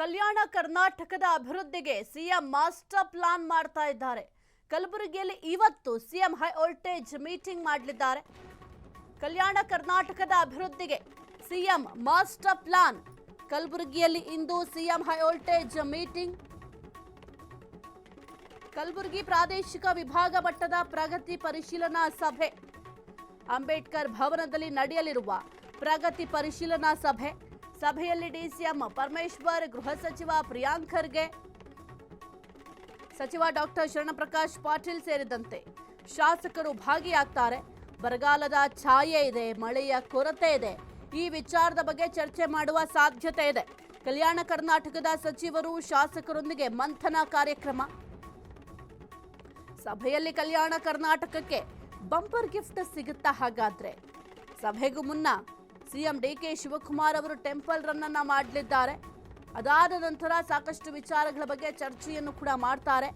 ಕಲ್ಯಾಣ ಕರ್ನಾಟಕದ ಅಭಿವೃದ್ಧಿಗೆ CM master plan ಮಾಡ್ತಾ ಇದ್ದಾರೆ. ಕಲಬುರಗಿಯಲ್ಲಿ ಇವತ್ತು ಸಿಎಂ ಹೈ ವೋಲ್ಟೇಜ್ ಮೀಟಿಂಗ್ ಮಾಡಲಿದ್ದಾರೆ. ಕಲ್ಯಾಣ ಕರ್ನಾಟಕದ ಅಭಿವೃದ್ಧಿಗೆ ಸಿಎಂ ಮಾಸ್ಟರ್ ಪ್ಲಾನ್. ಕಲಬುರಗಿಯಲ್ಲಿ ಇಂದು CM high voltage meeting. Kalaburagi ಪ್ರಾದೇಶಿಕ ವಿಭಾಗ ಮಟ್ಟದ ಪ್ರಗತಿ ಪರಿಶೀಲನಾ ಸಭೆ. ಅಂಬೇಡ್ಕರ್ ಭವನದಲ್ಲಿ ನಡೆಯಲಿರುವ ಪ್ರಗತಿ ಪರಿಶೀಲನಾ ಸಭೆಯಲ್ಲಿ ಡಿಸಿಎಂ ಪರಮೇಶ್ವರ್, ಗೃಹ ಸಚಿವ ಪ್ರಿಯಾಂಕ್ ಖರ್ಗೆ, ಸಚಿವ ಡಾಕ್ಟರ್ ಶರಣಪ್ರಕಾಶ್ ಪಾಟೀಲ್ ಸೇರಿದಂತೆ ಶಾಸಕರು ಭಾಗಿಯಾಗ್ತಾರೆ. ಬರಗಾಲದ ಛಾಯೆ ಇದೆ, ಮಳೆಯ ಕೊರತೆ ಇದೆ. ಈ ವಿಚಾರದ ಬಗ್ಗೆ ಚರ್ಚೆ ಮಾಡುವ ಸಾಧ್ಯತೆ ಇದೆ. ಕಲ್ಯಾಣ ಕರ್ನಾಟಕದ ಸಚಿವರು ಶಾಸಕರೊಂದಿಗೆ ಮಂಥನ ಕಾರ್ಯಕ್ರಮ. ಸಭೆಯಲ್ಲಿ ಕಲ್ಯಾಣ ಕರ್ನಾಟಕಕ್ಕೆ ಬಂಪರ್ ಗಿಫ್ಟ್ ಸಿಗುತ್ತಾ? ಹಾಗಾದ್ರೆ ಸಭೆಗೂ ಮುನ್ನ ಸಿಎಂ ಡಿಕೆ ಶಿವಕುಮಾರ್ ಅವರು ಟೆಂಪಲ್ ರನ್ ಅನ್ನ ಮಾಡಲಿದ್ದಾರೆ. ಅದಾದ ನಂತರ ಸಾಕಷ್ಟು ವಿಚಾರಗಳ ಬಗ್ಗೆ ಚರ್ಚೆಯನ್ನು ಕೂಡ ಮಾಡ್ತಾರೆ.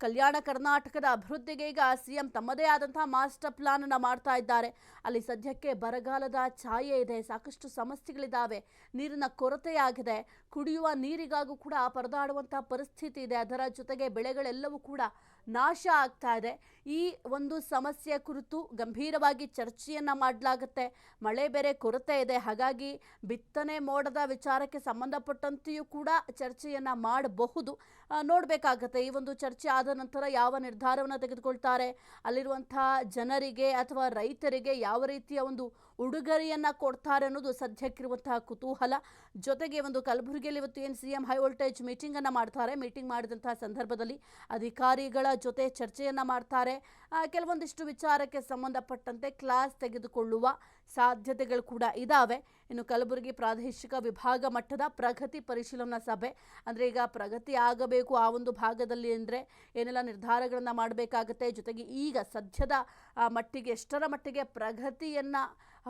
ಕಲ್ಯಾಣ ಕರ್ನಾಟಕದ ಅಭಿವೃದ್ಧಿಗೆ ಈಗ ಸಿಎಂ ತಮ್ಮದೇ ಆದಂತಹ ಮಾಸ್ಟರ್ ಪ್ಲಾನ್ ಅನ್ನ ಮಾಡ್ತಾ ಇದ್ದಾರೆ. ಅಲ್ಲಿ ಸದ್ಯಕ್ಕೆ ಬರಗಾಲದ ಛಾಯೆ ಇದೆ, ಸಾಕಷ್ಟು ಸಮಸ್ಯೆಗಳಿದ್ದಾವೆ, ನೀರಿನ ಕೊರತೆಯಾಗಿದೆ, ಕುಡಿಯುವ ನೀರಿಗಾಗೂ ಕೂಡ ಪರದಾಡುವಂತಹ ಪರಿಸ್ಥಿತಿ ಇದೆ. ಅದರ ಜೊತೆಗೆ ಬೆಳೆಗಳೆಲ್ಲವೂ ಕೂಡ ನಾಶ ಆಗ್ತಾ ಇದೆ. ಈ ಒಂದು ಸಮಸ್ಯೆ ಕುರಿತು ಗಂಭೀರವಾಗಿ ಚರ್ಚೆಯನ್ನ ಮಾಡಲಾಗುತ್ತೆ. ಮಳೆ ಬೇರೆ ಕೊರತೆ ಇದೆ, ಹಾಗಾಗಿ ಬಿತ್ತನೆ ಮೋಡದ ವಿಚಾರಕ್ಕೆ ಸಂಬಂಧಪಟ್ಟಂತೆಯೂ ಕೂಡ ಚರ್ಚೆಯನ್ನ ಮಾಡಬಹುದು. ನೋಡಬೇಕಾಗತ್ತೆ ಈ ಒಂದು ಚರ್ಚೆ ಆದ ನಂತರ ಯಾವ ನಿರ್ಧಾರವನ್ನು ತೆಗೆದುಕೊಳ್ತಾರೆ, ಅಲ್ಲಿರುವಂತಹ ಜನರಿಗೆ ಅಥವಾ ರೈತರಿಗೆ ಯಾವ ರೀತಿಯ ಒಂದು ಉಡುಗೊರೆಯನ್ನ ಕೊಡ್ತಾರೆ ಅನ್ನೋದು ಸದ್ಯಕ್ಕಿರುವಂತಹ ಕುತೂಹಲ. ಜೊತೆಗೆ ಒಂದು ಕಲಬುರಗಿಯಲ್ಲಿ ಇವತ್ತು ಏನು ಸಿಎಂ ಹೈ ವೋಲ್ಟೇಜ್ ಮೀಟಿಂಗ್ ಅನ್ನ ಮಾಡ್ತಾರೆ. ಮೀಟಿಂಗ್ ಮಾಡಿದಂತಹ ಸಂದರ್ಭದಲ್ಲಿ ಅಧಿಕಾರಿಗಳ ಜೊತೆ ಚರ್ಚೆಯನ್ನ ಮಾಡ್ತಾರೆ. ಕೆಲವೊಂದಿಷ್ಟು ವಿಚಾರಕ್ಕೆ ಸಂಬಂಧಪಟ್ಟಂತೆ ಕ್ಲಾಸ್ ತೆಗೆದುಕೊಳ್ಳುವ ಸಾಧ್ಯತೆಗಳು ಕೂಡ ಇದ್ದಾವೆ. ಇನ್ನು ಕಲಬುರಗಿ ಪ್ರಾದೇಶಿಕ ವಿಭಾಗ ಮಟ್ಟದ ಪ್ರಗತಿ ಪರಿಶೀಲನಾ ಸಭೆ ಅಂದರೆ ಈಗ ಪ್ರಗತಿ ಆಗಬೇಕು ಆ ಒಂದು ಭಾಗದಲ್ಲಿ ಅಂದರೆ ಏನೆಲ್ಲ ನಿರ್ಧಾರಗಳನ್ನು ಮಾಡಬೇಕಾಗತ್ತೆ. ಜೊತೆಗೆ ಈಗ ಸದ್ಯದ ಮಟ್ಟಿಗೆ ಎಷ್ಟರ ಮಟ್ಟಿಗೆ ಪ್ರಗತಿಯನ್ನು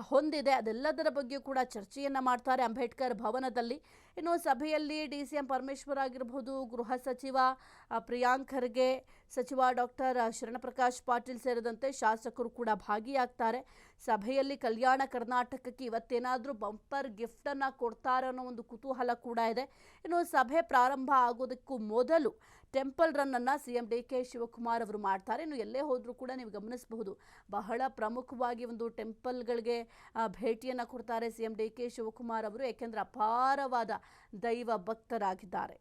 ಹೊಂದಿದೆ ಅದೆಲ್ಲದರ ಬಗ್ಗೆ ಕೂಡ ಚರ್ಚೆಯನ್ನು ಮಾಡ್ತಾರೆ ಅಂಬೇಡ್ಕರ್ ಭವನದಲ್ಲಿ. ಇನ್ನು ಸಭೆಯಲ್ಲಿ ಡಿಸಿಎಂ ಪರಮೇಶ್ವರ್ ಆಗಿರಬಹುದು, ಗೃಹ ಸಚಿವ ಪ್ರಿಯಾಂಕ್ ಖರ್ಗೆ, ಸಚಿವ ಡಾಕ್ಟರ್ ಶರಣಪ್ರಕಾಶ್ ಪಾಟೀಲ್ ಸೇರಿದಂತೆ ಶಾಸಕರು ಕೂಡ ಭಾಗಿಯಾಗ್ತಾರೆ. ಸಭೆಯಲ್ಲಿ ಕಲ್ಯಾಣ ಕರ್ನಾಟಕಕ್ಕೆ ಇವತ್ತೇನಾದರೂ ಬಂಪರ್ ಗಿಫ್ಟನ್ನು ಕೊಡ್ತಾರೆ ಅನ್ನೋ ಒಂದು ಕುತೂಹಲ ಕೂಡ ಇದೆ. ಇನ್ನು ಸಭೆ ಪ್ರಾರಂಭ ಆಗೋದಕ್ಕೂ ಮೊದಲು ಟೆಂಪಲ್ ರನ್ನನ್ನು ಸಿಎಂ ಡಿಕೆ ಶಿವಕುಮಾರ್ ಅವರು ಮಾಡ್ತಾರೆ. ಇನ್ನು ಎಲ್ಲೇ ಹೋದರೂ ಕೂಡ ನೀವು ಗಮನಿಸಬಹುದು, ಬಹಳ ಪ್ರಮುಖವಾಗಿ ಒಂದು ಟೆಂಪಲ್ಗಳಿಗೆ ಭೇಟಿಯನ್ನು ಕೊಡ್ತಾರೆ ಸಿಎಂ ಡಿಕೆ ಶಿವಕುಮಾರ್ ಅವರು. ಏಕೆಂದರೆ ಅಪಾರವಾದ ದೈವ ಭಕ್ತರಾಗಿದ್ದಾರೆ.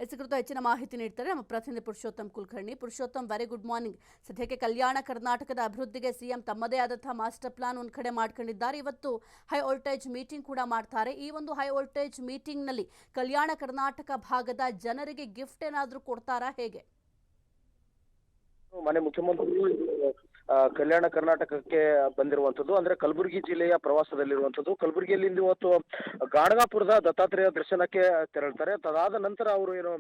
ಇದ್ರ ಕುರಿತು ಹೆಚ್ಚಿನ ಮಾಹಿತಿ ನೀಡ್ತಾರೆ ನಮ್ಮ ಪ್ರತಿನಿಧಿ Purushottam Kulkarni. Purushottam, very good morning. ಸದ್ಯಕ್ಕೆ ಕಲ್ಯಾಣ ಕರ್ನಾಟಕದ ಅಭಿವೃದ್ಧಿಗೆ ಸಿಎಂ ತಮ್ಮದೇ ಆದಂತಹ ಮಾಸ್ಟರ್ ಪ್ಲಾನ್ ಒಂದು ಕಡೆ ಮಾಡ್ಕೊಂಡಿದ್ದಾರೆ. ಇವತ್ತು ಹೈ ವೋಲ್ಟೇಜ್ ಮೀಟಿಂಗ್ ಕೂಡ ಮಾಡ್ತಾರೆ. ಈ ಒಂದು ಹೈ ವೋಲ್ಟೇಜ್ ಮೀಟಿಂಗ್ನಲ್ಲಿ ಕಲ್ಯಾಣ ಕರ್ನಾಟಕ ಭಾಗದ ಜನರಿಗೆ ಗಿಫ್ಟ್ ಏನಾದರೂ ಕೊಡ್ತಾರಾ, ಹೇಗೆ? ಮನೆ ಮುಖ್ಯಮಂತ್ರಿಗಳು ಕಲ್ಯಾಣ ಕರ್ನಾಟಕಕ್ಕೆ ಬಂದಿರುವಂತದ್ದು, ಅಂದ್ರೆ ಕಲಬುರಗಿ ಜಿಲ್ಲೆಯ ಪ್ರವಾಸದಲ್ಲಿರುವಂತದ್ದು. ಕಲಬುರಗಿಯಲ್ಲಿ ಇವತ್ತು ಗಾಣಗಾಪುರದ ದತ್ತಾತ್ರೇಯ ದರ್ಶನಕ್ಕೆ ತೆರಳ್ತಾರೆ. ತದಾದ ನಂತರ ಅವರು ಏನು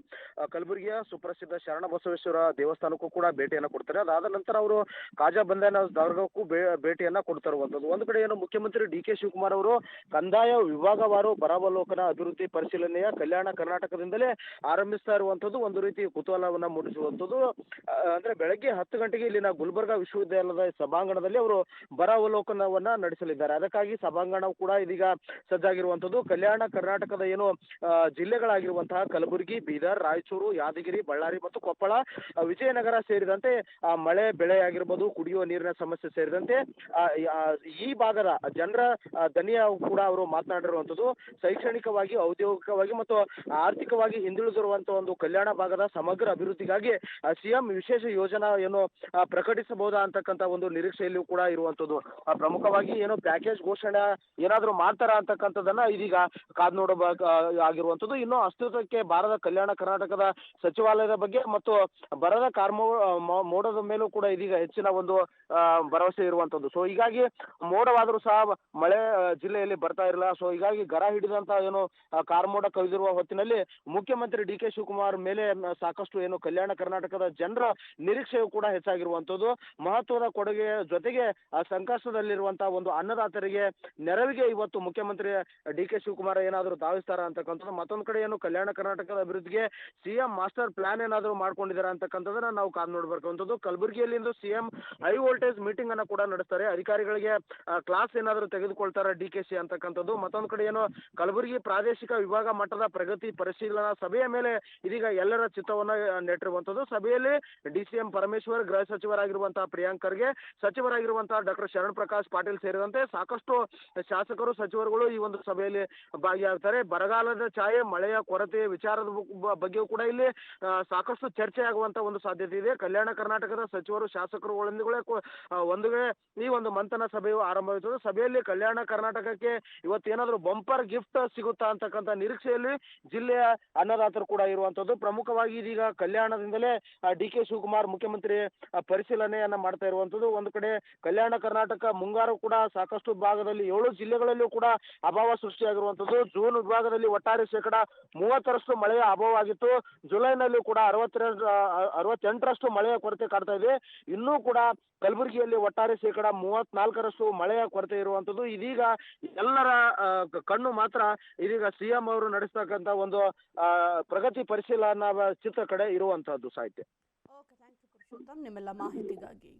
ಕಲಬುರಗಿಯ ಸುಪ್ರಸಿದ್ಧ ಶರಣಬಸವೇಶ್ವರ ದೇವಸ್ಥಾನಕ್ಕೂ ಕೂಡ ಭೇಟಿಯನ್ನ ಕೊಡ್ತಾರೆ. ಅದಾದ ನಂತರ ಅವರು ಕಾಜಾ ಬಂಧನ ದರ್ಗಾಕ್ಕೂ ಭೇಟಿಯನ್ನ ಕೊಡ್ತಾ ಇರುವಂತದ್ದು. ಒಂದು ಕಡೆ ಏನು ಮುಖ್ಯಮಂತ್ರಿ ಡಿಕೆ ಶಿವಕುಮಾರ್ ಅವರು ಕಂದಾಯ ವಿಭಾಗವಾರು ಬರಾವಲೋಕನ ಅಭಿವೃದ್ಧಿ ಪರಿಶೀಲನೆಯ ಕಲ್ಯಾಣ ಕರ್ನಾಟಕದಿಂದಲೇ ಆರಂಭಿಸ್ತಾ ಇರುವಂತದ್ದು ಒಂದು ರೀತಿ ಕುತೂಹಲವನ್ನ ಮೂಡಿಸುವಂತದ್ದು. ಅಂದ್ರೆ ಬೆಳಗ್ಗೆ 10 ಗಂಟೆಗೆ ಇಲ್ಲಿನ ಗುಲ್ಬರ್ಗಾ ವಿಶ್ವವಿದ್ಯಾಲಯದ ಸಭಾಂಗಣದಲ್ಲಿ ಅವರು ಬರ ಅವಲೋಕನವನ್ನ ನಡೆಸಲಿದ್ದಾರೆ. ಅದಕ್ಕಾಗಿ ಸಭಾಂಗಣ ಕೂಡ ಇದೀಗ ಸಜ್ಜಾಗಿರುವಂತದ್ದು. ಕಲ್ಯಾಣ ಕರ್ನಾಟಕದ ಏನು ಜಿಲ್ಲೆಗಳಾಗಿರುವಂತಹ ಕಲಬುರಗಿ, ಬೀದರ್, ರಾಯಚೂರು, ಯಾದಗಿರಿ, ಬಳ್ಳಾರಿ ಮತ್ತು ಕೊಪ್ಪಳ, ವಿಜಯನಗರ ಸೇರಿದಂತೆ ಮಳೆ ಬೆಳೆ ಆಗಿರ್ಬೋದು, ಕುಡಿಯುವ ನೀರಿನ ಸಮಸ್ಯೆ ಸೇರಿದಂತೆ ಈ ಭಾಗದ ಜನರ ದನಿಯ ಕೂಡ ಅವರು ಮಾತನಾಡಿರುವಂತದ್ದು. ಶೈಕ್ಷಣಿಕವಾಗಿ, ಔದ್ಯೋಗಿಕವಾಗಿ ಮತ್ತು ಆರ್ಥಿಕವಾಗಿ ಹಿಂದುಳಿದಿರುವಂತಹ ಒಂದು ಕಲ್ಯಾಣ ಭಾಗದ ಸಮಗ್ರ ಅಭಿವೃದ್ಧಿಗಾಗಿ ಸಿಎಂ ವಿಶೇಷ ಯೋಜನಾ ಏನು ಪ್ರಕಟಿಸಬಹುದಾ ಅಂತಕ್ಕಂಥ ಒಂದು ನಿರೀಕ್ಷೆಯಲ್ಲಿಯೂ ಕೂಡ ಇರುವಂತದ್ದು. ಪ್ರಮುಖವಾಗಿ ಏನೋ ಪ್ಯಾಕೇಜ್ ಘೋಷಣೆ ಏನಾದರೂ ಮಾಡ್ತಾರ ಅಂತಕ್ಕಂಥದ್ದನ್ನ ಇದೀಗ ಕಾದ್ ನೋಡಬೇಕಾಗಿರುವಂತದ್ದು. ಇನ್ನು ಅಸ್ತಿತ್ವಕ್ಕೆ ಬಾರದ ಕಲ್ಯಾಣ ಕರ್ನಾಟಕದ ಸಚಿವಾಲಯದ ಬಗ್ಗೆ ಮತ್ತು ಬರದ ಮೋಡದ ಮೇಲೂ ಕೂಡ ಇದೀಗ ಹೆಚ್ಚಿನ ಒಂದು ಭರವಸೆ ಇರುವಂತದ್ದು. ಸೊ ಹೀಗಾಗಿ ಮೋಡವಾದರೂ ಸಹ ಮಳೆ ಜಿಲ್ಲೆಯಲ್ಲಿ ಬರ್ತಾ ಇರಲ್ಲ. ಸೊ ಹೀಗಾಗಿ ಗರ ಹಿಡಿದಂತ ಏನು ಕಾರ್ಮೋಡ ಕವಿದಿರುವ ಹೊತ್ತಿನಲ್ಲಿ ಮುಖ್ಯಮಂತ್ರಿ ಡಿಕೆ ಶಿವಕುಮಾರ್ ಮೇಲೆ ಸಾಕಷ್ಟು ಏನು ಕಲ್ಯಾಣ ಕರ್ನಾಟಕದ ಜನರ ನಿರೀಕ್ಷೆಯೂ ಕೂಡ ಹೆಚ್ಚಾಗಿರುವಂತದ್ದು. ಮಹತ್ವ ಮಹತ್ವದ ಕೊಡುಗೆ ಜೊತೆಗೆ ಸಂಕಷ್ಟದಲ್ಲಿರುವಂತಹ ಒಂದು ಅನ್ನದಾತರಿಗೆ ನೆರವಿಗೆ ಇವತ್ತು ಮುಖ್ಯಮಂತ್ರಿ ಡಿ ಕೆ ಶಿವಕುಮಾರ್ ಏನಾದರೂ ಧಾವಿಸ್ತಾರ ಅಂತಕ್ಕಂಥದ್ದು. ಮತ್ತೊಂದು ಕಡೆ ಏನು ಕಲ್ಯಾಣ ಕರ್ನಾಟಕದ ಅಭಿವೃದ್ಧಿಗೆ ಸಿಎಂ ಮಾಸ್ಟರ್ ಪ್ಲಾನ್ ಏನಾದರೂ ಮಾಡ್ಕೊಂಡಿದ್ದಾರೆ ಅಂತಕ್ಕಂಥದ್ದನ್ನ ನಾವು ಕಾದು ನೋಡ್ಬೇಕಂತದ್ದು. ಕಲಬುರಗಿಯಲ್ಲಿ ಇಂದು ಸಿಎಂ ಹೈ ವೋಲ್ಟೇಜ್ ಮೀಟಿಂಗ್ ಅನ್ನ ಕೂಡ ನಡೆಸ್ತಾರೆ. ಅಧಿಕಾರಿಗಳಿಗೆ ಕ್ಲಾಸ್ ಏನಾದರೂ ತೆಗೆದುಕೊಳ್ತಾರೆ ಡಿ ಕೆ ಸಿ ಅಂತಕ್ಕಂಥದ್ದು. ಮತ್ತೊಂದು ಕಡೆ ಏನು ಕಲಬುರಗಿ ಪ್ರಾದೇಶಿಕ ವಿಭಾಗ ಮಟ್ಟದ ಪ್ರಗತಿ ಪರಿಶೀಲನಾ ಸಭೆಯ ಮೇಲೆ ಇದೀಗ ಎಲ್ಲರ ಚಿತ್ತವನ್ನ ನೆಟ್ಟಿರುವಂತದ್ದು. ಸಭೆಯಲ್ಲಿ ಡಿಸಿಎಂ ಪರಮೇಶ್ವರ್, ಗೃಹ ಸಚಿವರಾಗಿರುವಂತಹ ಪ್ರಿಯಾಂಕ್ ಖರ್ಗೆ, ಸಚಿವರಾಗಿರುವಂತಹ ಡಾಕ್ಟರ್ ಶರಣ್ ಪ್ರಕಾಶ್ ಪಾಟೀಲ್ ಸೇರಿದಂತೆ ಸಾಕಷ್ಟು ಶಾಸಕರು, ಸಚಿವರುಗಳು ಈ ಒಂದು ಸಭೆಯಲ್ಲಿ ಭಾಗಿಯಾಗ್ತಾರೆ. ಬರಗಾಲದ ಛಾಯೆ, ಮಳೆಯ ಕೊರತೆ ವಿಚಾರದ ಬಗ್ಗೆಯೂ ಕೂಡ ಇಲ್ಲಿ ಸಾಕಷ್ಟು ಚರ್ಚೆ ಆಗುವಂತ ಒಂದು ಸಾಧ್ಯತೆ ಇದೆ. ಕಲ್ಯಾಣ ಕರ್ನಾಟಕದ ಸಚಿವರು, ಶಾಸಕರುಗಳೊಂದಿಗೆ ಒಂದು ವೇಳೆ ಈ ಒಂದು ಮಂಥನ ಸಭೆಯು ಆರಂಭವಾಗುತ್ತದೆ. ಸಭೆಯಲ್ಲಿ ಕಲ್ಯಾಣ ಕರ್ನಾಟಕಕ್ಕೆ ಇವತ್ತೇನಾದ್ರೂ ಬಂಪರ್ ಗಿಫ್ಟ್ ಸಿಗುತ್ತಾ ಅಂತಕ್ಕಂಥ ನಿರೀಕ್ಷೆಯಲ್ಲಿ ಜಿಲ್ಲೆಯ ಅನ್ನದಾತರು ಕೂಡ ಇರುವಂತದ್ದು. ಪ್ರಮುಖವಾಗಿ ಇದೀಗ ಕಲ್ಯಾಣದಿಂದಲೇ ಡಿ ಕೆ ಶಿವಕುಮಾರ್ ಮುಖ್ಯಮಂತ್ರಿ ಪರಿಶೀಲನೆಯನ್ನ ಮಾಡ್ತಾ ಇರುವಂತದ್ದು. ಒಂದು ಕಡೆ ಕಲ್ಯಾಣ ಕರ್ನಾಟಕ ಮುಂಗಾರು ಕೂಡ ಸಾಕಷ್ಟು ಭಾಗದಲ್ಲಿ 7 ಜಿಲ್ಲೆಗಳಲ್ಲೂ ಕೂಡ ಅಭಾವ ಸೃಷ್ಟಿಯಾಗಿರುವಂತದ್ದು. ಜೂನ್ ವಿಭಾಗದಲ್ಲಿ ಒಟ್ಟಾರೆ 30% ಮಳೆಯ ಅಭಾವ ಆಗಿತ್ತು. ಜುಲೈನಲ್ಲಿ ಕೂಡ 68% ಮಳೆಯ ಕೊರತೆ ಕಾಡ್ತಾ ಇದೆ. ಇನ್ನೂ ಕೂಡ ಕಲಬುರಗಿಯಲ್ಲಿ ಒಟ್ಟಾರೆ 34% ಮಳೆಯ ಕೊರತೆ ಇರುವಂತದ್ದು. ಇದೀಗ ಎಲ್ಲರ ಕಣ್ಣು ಮಾತ್ರ ಇದೀಗ ಸಿಎಂ ಅವರು ನಡೆಸ್ತಕ್ಕಂಥ ಒಂದು ಪ್ರಗತಿ ಪರಿಶೀಲನಾ ಚಿತ್ರ ಕಡೆ ಇರುವಂತಹದ್ದು. ಸಾಹಿತ್ಯ. ಓಕೆ, ಥ್ಯಾಂಕ್ ಯು ಪುರುಷೋತ್ತಮ್ ನಿಮ್ಮೆಲ್ಲ ಮಾಹಿತಿಗಾಗಿ.